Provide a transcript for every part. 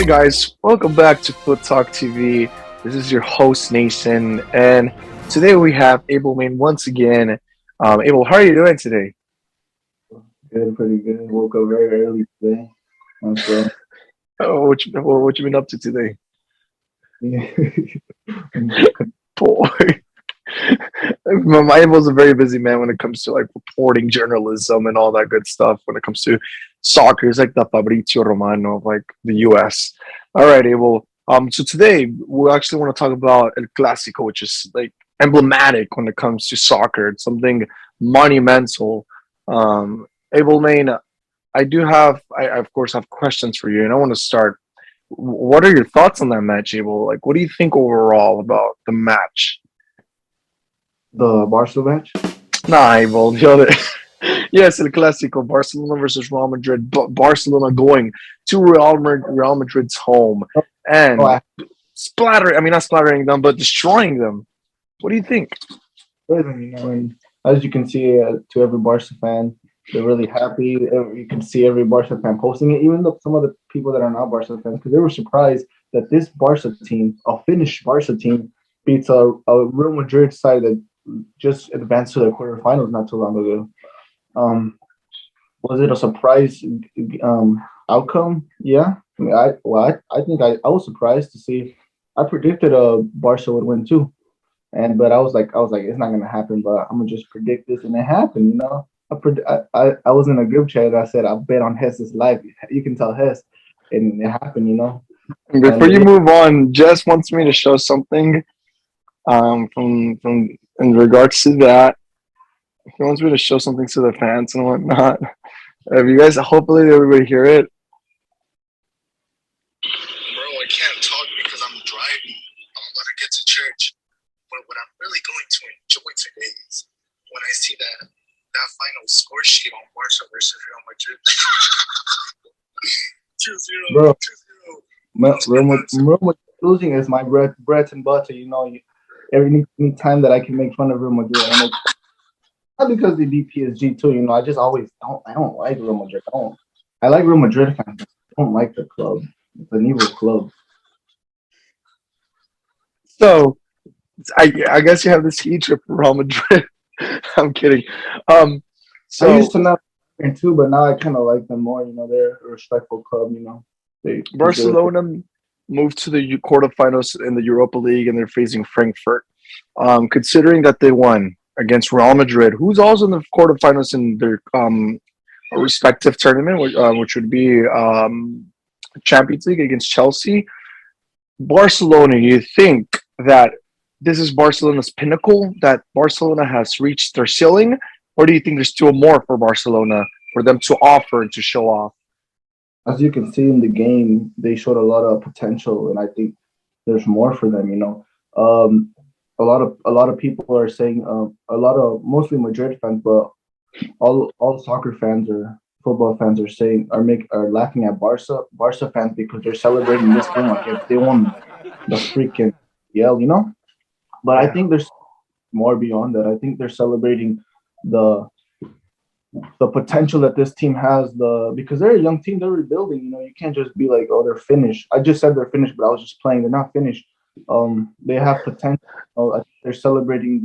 guys, welcome back to Foot Talk TV. This is your host Naason, and today we have Abel once again. Abel, how are you doing today? Good, pretty good. Woke up very early today. So, Oh, what you been up to today? yeah. Boy, my Abel's a very busy man when it comes to like reporting journalism and all that good stuff. When it comes to soccer, he's like the Fabrizio Romano of like the U.S. All right, Abel. So today we actually want to talk about El Clasico, which is like emblematic when it comes to soccer. It's something monumental. Abel Main, I of course have questions for you, and I want to start. What are your thoughts on that match, Abel? Like, what do you think overall about the match? The Barca match. Nah, Abel, the other. Yes, El Clasico, Barcelona versus Real Madrid. Barcelona going to Real Madrid's home Oh, and not splattering them, but destroying them. What do you think? and as you can see, to every Barca fan, they're really happy. You can see every Barca fan posting it, even though some of the people that are not Barca fans, because they were surprised that this Barca team, a Finnish Barca team, beats a Real Madrid side that just advanced to the quarterfinals not too long ago. Was it a surprise outcome? Yeah. I mean, I think I was surprised to see. I predicted Barca would win too, but I was like it's not gonna happen. But I'm gonna just predict this, and it happened. I was in a group chat. I said I bet on Hess's life. You can tell Hess, and it happened. Before you move on, Jess wants me to show something from in regards to that. He wants me to show something to the fans and whatnot. Have you guys? Hopefully, everybody hear it. Bro, I can't talk because I'm driving. I'm about to get to church. But what I'm really going to enjoy today is when I see that final score sheet on Barca versus Real Madrid. 2-0, Bro, 2-0. Real Madrid losing is my bread and butter. Every time that I can make fun of Real Madrid, not because they beat PSG too. I just always don't. I don't like Real Madrid. I like Real Madrid fans. I don't like the club. It's an evil club. So, I guess you have this hatred for Real Madrid. I'm kidding. I So used to not like them too, but now I kind of like them more. They're a respectful club. They deserve. Barcelona moved to the quarterfinals in the Europa League, and they're facing Frankfurt. Considering that they won against Real Madrid, who's also in the quarterfinals in their respective tournament, which would be Champions League against Chelsea. Barcelona, you think that this is Barcelona's pinnacle, that Barcelona has reached their ceiling, or do you think there's still more for Barcelona for them to offer and to show off? As you can see in the game, they showed a lot of potential, and I think there's more for them. A lot of people are saying mostly Madrid fans, but all soccer fans or football fans are laughing at Barca fans because they're celebrating this game like if they won the freaking yell. But I Yeah. think there's more beyond that. I think they're celebrating the potential that this team has. Because they're a young team, they're rebuilding. You can't just be like, oh, they're finished. I just said they're finished, but I was just playing. They're not finished. They have potential. I think they're celebrating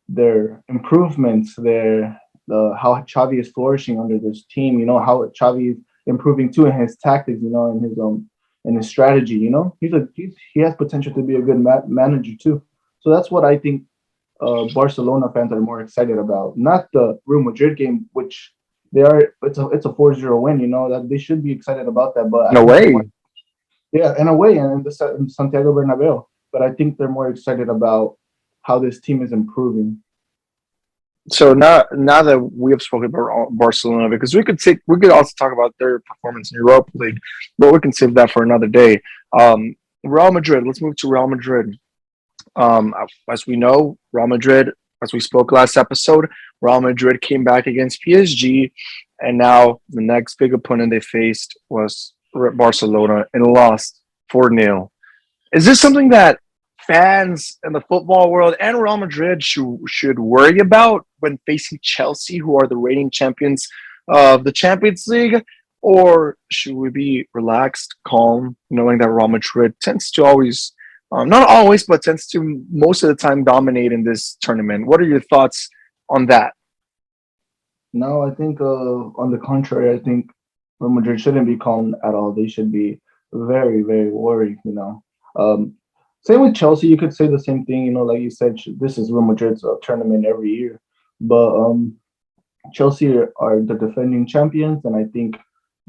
their improvements, how Xavi is flourishing under this team. How Xavi is improving too in his tactics. In his strategy. He has potential to be a good manager too. So that's what I think. Barcelona fans are more excited about, not the Real Madrid game, which they are. It's a 4-0 win. That they should be excited about that. But I No think way. yeah, in a way, and in Santiago Bernabeu. But I think they're more excited about how this team is improving. So now that we have spoken about Barcelona, because we could also talk about their performance in Europa League, but we can save that for another day. Real Madrid. Let's move to Real Madrid. As we know, Real Madrid, as we spoke last episode, Real Madrid came back against PSG, and now the next big opponent they faced was Barcelona and lost 4-0. Is this something that fans in the football world and Real Madrid should worry about when facing Chelsea, who are the reigning champions of the Champions League? or should we be relaxed, calm, knowing that Real Madrid tends to always, not always, but tends to most of the time dominate in this tournament? What are your thoughts on that? No, I think on the contrary, I think Real Madrid shouldn't be calm at all. They should be very, very worried. Same with Chelsea. You could say the same thing. Like you said, this is Real Madrid's tournament every year, but Chelsea are the defending champions, and I think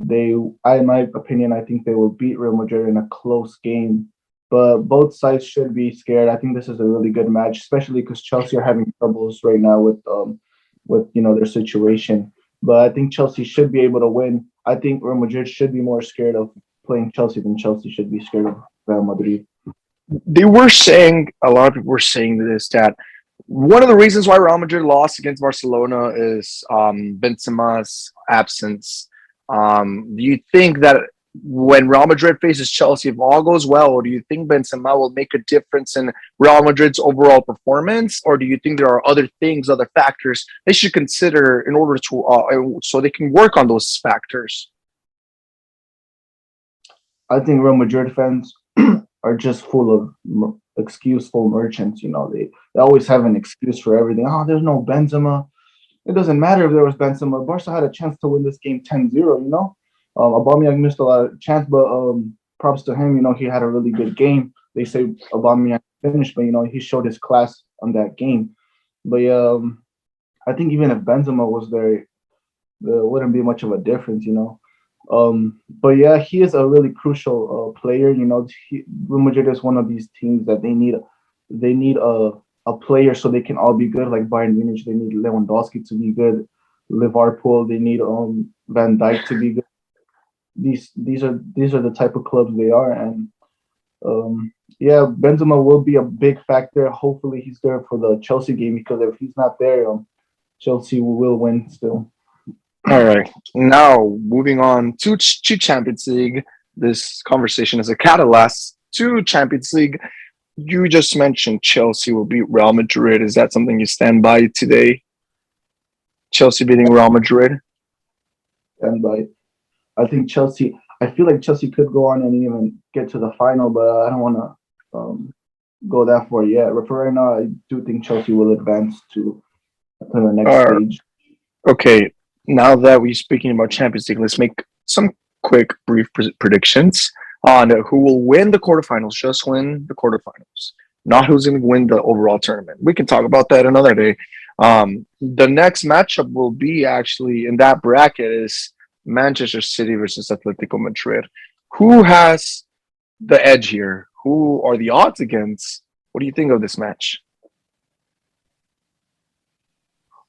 in my opinion, I think they will beat Real Madrid in a close game. But both sides should be scared. I think this is a really good match, especially because Chelsea are having troubles right now with their situation. But I think Chelsea should be able to win. I think Real Madrid should be more scared of playing Chelsea than Chelsea should be scared of Real Madrid. They were saying, a lot of people were saying this, that one of the reasons why Real Madrid lost against Barcelona is Benzema's absence. Do you think that when Real Madrid faces Chelsea, if all goes well, do you think Benzema will make a difference in Real Madrid's overall performance, or do you think there are other things, other factors they should consider in order to so they can work on those factors? I think Real Madrid fans are just full of excuseful merchants. They always have an excuse for everything. Oh, there's no Benzema. It doesn't matter if there was Benzema. Barca had a chance to win this game 10-0. Aubameyang missed a lot of chance, but props to him. He had a really good game. They say Aubameyang finished, but he showed his class on that game. But yeah, I think even if Benzema was there wouldn't be much of a difference. But yeah, he is a really crucial player. Real Madrid is one of these teams that they need a player so they can all be good. Like Bayern Munich, they need Lewandowski to be good. Liverpool, they need Van Dijk to be good. These are the type of clubs they are, and yeah, Benzema will be a big factor. Hopefully, he's there for the Chelsea game, because if he's not there, Chelsea will win still. All right. Now, moving on to Champions League. This conversation is a catalyst to Champions League. You just mentioned Chelsea will beat Real Madrid. Is that something you stand by today? Chelsea beating Real Madrid? And I think Chelsea. I feel like Chelsea could go on and even get to the final, but I don't want to go that far yet. But for right now, I do think Chelsea will advance to the next stage. Okay. Now that we're speaking about Champions League, let's make some quick, brief predictions on who will win the quarterfinals. Just win the quarterfinals, not who's going to win the overall tournament. We can talk about that another day. The next matchup will be actually in that bracket is Manchester City versus Atletico Madrid. Who has the edge here? Who are the odds against? What do you think of this match?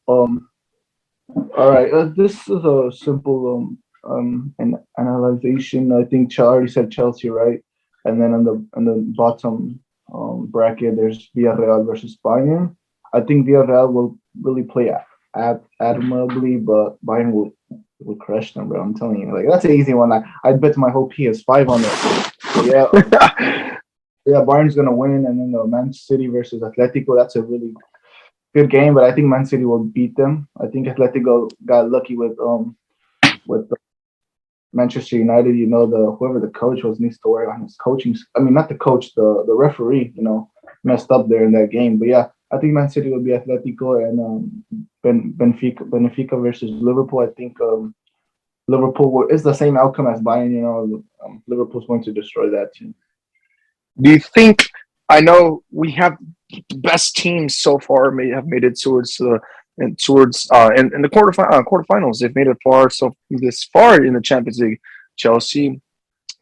All right, this is a simple an analyzation. I think I already said Chelsea, right? And then on the bottom bracket, there's Villarreal versus Bayern. I think Villarreal will really play admirably, but Bayern will crush them, bro. I'm telling you, like that's an easy one. I'd bet my whole PS5 on it. But yeah, Bayern's gonna win, and then the Man City versus Atletico. That's a really good game, but I think Man City will beat them. I think Atletico got lucky with Manchester United. Whoever the coach was needs to work on his coaching. I mean, not the coach, the referee. Messed up there in that game. But yeah, I think Man City will be Atletico, and Benfica versus Liverpool. I think Liverpool is the same outcome as Bayern. Liverpool's going to destroy that team. Do you think? I know we have the best teams so far have made it towards in the quarterfinals. They've made it this far in the Champions League. Chelsea,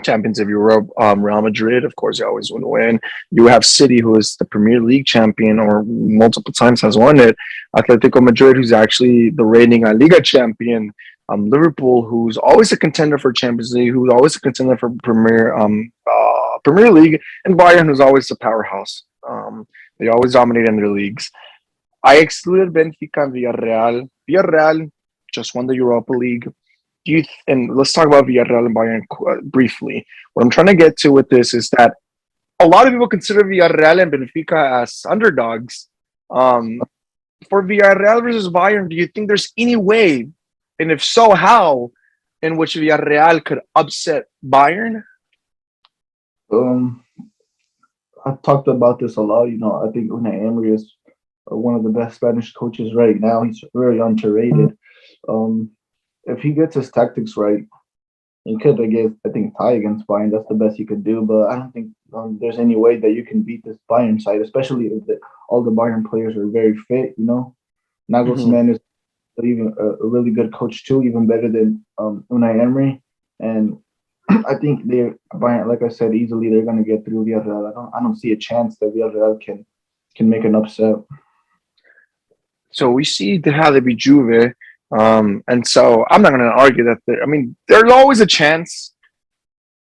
champions of Europe. Real Madrid, of course, they always want to win. You have City, who is the Premier League champion or multiple times has won it. Atletico Madrid, who's actually the reigning Liga champion. Liverpool, who's always a contender for Champions League, who's always a contender for Premier League, and Bayern, who's always a powerhouse. They always dominate in their leagues. I excluded Benfica and Villarreal. Villarreal just won the Europa League. And let's talk about Villarreal and Bayern briefly. What I'm trying to get to with this is that a lot of people consider Villarreal and Benfica as underdogs. For Villarreal versus Bayern, do you think there's any way, and if so, how, in which Villarreal could upset Bayern? Um, I've talked about this a lot. I think Unai Emery is one of the best Spanish coaches right now. He's very underrated. Um, if he gets his tactics right, he could, I think, tie against Bayern. That's the best he could do. But I don't think there's any way that you can beat this Bayern side, especially if all the Bayern players are very fit. Nagelsmann is even a really good coach too, even better than Unai Emery. And I think Bayern, like I said, easily they're going to get through Villarreal. I don't see a chance that Villarreal can make an upset. So we see how they beat Juve. And so I'm not going to argue that there's always a chance.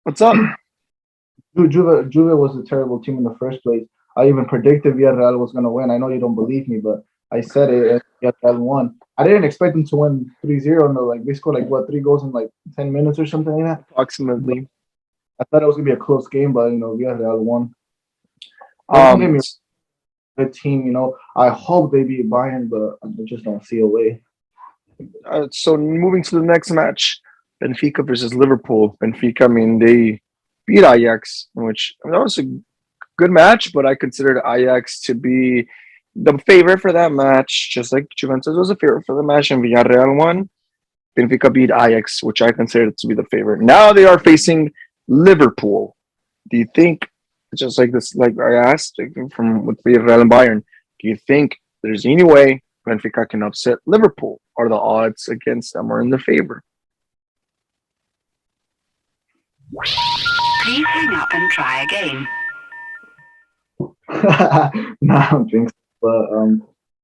What's up? Juve was a terrible team in the first place. I even predicted Villarreal was going to win. I know you don't believe me, but I said it, and Villarreal won. I didn't expect them to win 3-0. And they scored 3 goals in 10 minutes or something like that. Approximately. I thought it was going to be a close game, but Villarreal won. Good team, I hope they beat Bayern, but I just don't see a way. So moving to the next match, Benfica versus Liverpool. Benfica, they beat Ajax, which that was a good match, but I considered Ajax to be the favorite for that match, just like Juventus was a favorite for the match, and Villarreal won. Benfica beat Ajax, which I considered to be the favorite. Now they are facing Liverpool. Do you think, just like this, like I asked from with Villarreal and Bayern, do you think there's any way Benfica can upset Liverpool? Are the odds against them or in their favor? Please hang up and try again. No, I don't think so. But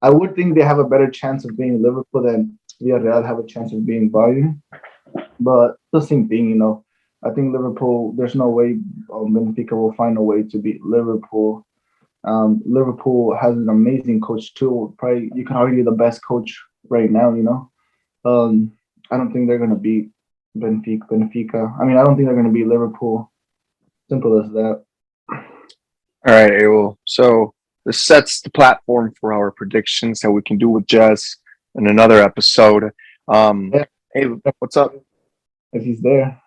I would think they have a better chance of being Liverpool than Villarreal have a chance of being Bayern. But the same thing, I think Liverpool, there's no way Benfica will find a way to beat Liverpool. Liverpool has an amazing coach too. Probably you can argue the best coach right now, I don't think they're going to beat Benfica. I don't think they're going to beat Liverpool. Simple as that. All right, Abel. So this sets the platform for our predictions that we can do with Jess in another episode. Hey, what's up? If he's there.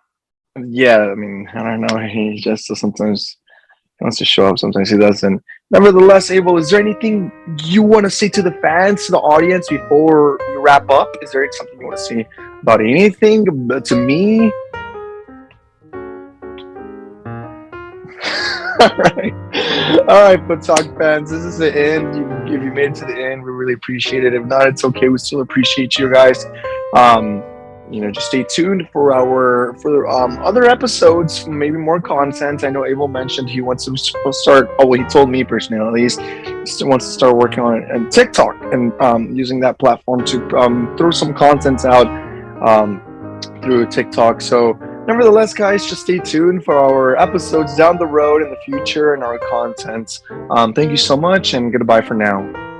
Yeah, I don't know. He just sometimes wants to show up, sometimes he doesn't. Nevertheless, Abel, is there anything you want to say to the fans, to the audience before we wrap up? Is there something you want to say about anything to me? All right, Foot Talk fans, this is the end. If you made it to the end, we really appreciate it. If not, it's okay. We still appreciate you guys. Just stay tuned for other episodes, maybe more content. I know Abel mentioned he wants to start. He told me personally, at least, he wants to start working on it and TikTok and using that platform to throw some content out through TikTok. So, nevertheless, guys, just stay tuned for our episodes down the road in the future and our content. Thank you so much, and goodbye for now.